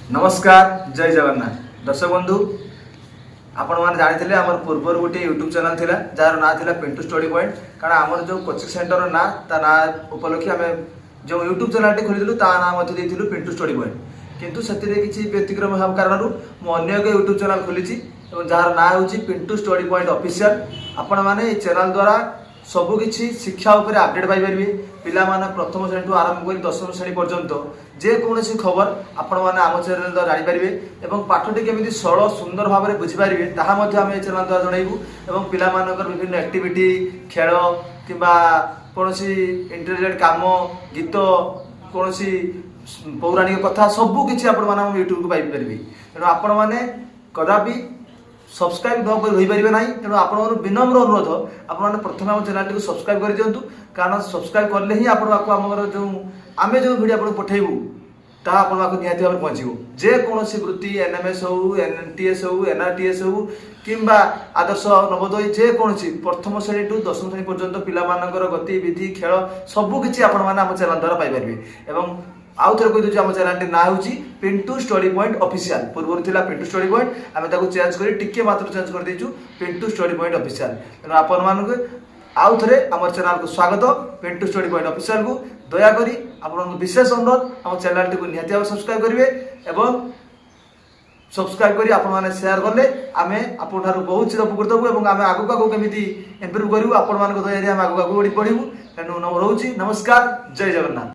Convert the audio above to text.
नमस्कार जय जगन्नाथ दर्शक बंधु आपण मैंने जानी आम पूर्व गोटे यूट्यूब चैनल थिला जार ना थिला पिंटू स्टडी पॉइंट कारण आमर जो कोचिंग सेंटर ना ता ना उपलक्षे आम जो यूट्यूब चैनल टी खोली ता ना पिंटू स्टडी पॉइंट किंतु से किसी व्यतिक्रम कारण मुझे एक यूट्यूब चैनल खोली जार ना हूँ पिंटू स्टडी पॉइंट ऑफिशियल आपण मैंने चैनल द्वारा सबुकिछि शिक्षा उपरे अपडेट पाइबे पिला माने प्रथम श्रेणी ठू आरंभ कर दशम श्रेणी पर्यंत जेकोसी खबर आपण मैंने आम चैनल द्वारा जानीपारे और पाठटी केमी सरल सुंदर भाव में बुझीपारे ताहा आम चैनल द्वारा जनइबू और पिला मानकर विभिन्न एक्टिविटी खेल कि कौन इंटेलिजेंट काम गीत कौन पौराणिक कथा सबुकिछि आपण मैंने यूट्यूब को पाइपर तेणु आपण मैंने कदापि सब्सक्राइब न हो पारे ना तेणु आप विनम्र अनुरोध आपने प्रथम आम चैनल टी सब्सक्राइब कर दिंतु कारण सब्सक्राइब कले ही आम जो आम जो भिडियो आपको पठेबू ता आप निहती भाव पहुँचू जेकोसी वृत्ति एनएमएस हो एनटीएस हो एनआरटीएस हो कि आदर्श नवोदय जेकोसी प्रथम श्रेणी टू दशम श्रेणी पर्यंत पिला गतिविधि खेल सबुकिछि आपण मैंने आम चैनल द्वारा पाइपारे और आउ थे कही आम चैनल ना हूँ पिंटू स्टडी पॉइंट ऑफिशियल पूर्व था पिंटू स्टडी पॉइंट आम चेंज कर टिके मात्र चेंज कर देचु पिंटू स्टडी पॉइंट ऑफिशियल तेणु आपण आउ थे आम चैनल को स्वागत पिंटू स्टडी पॉइंट ऑफिशियल को दयाकोरी आप विशेष अनुरोध आम चैनल टी निहती भाव सब्सक्राइब करेंगे और सब्सक्राइब करी आपण मैंने शेयर कले आम आपन बहुत चिर उपकृत हूँ आम आगक आगू केमी इम्प्रूव करूँ आपण मान दया आम आगक आगू बढ़ू तेणु रोचे नमस्कार जय जगन्नाथ।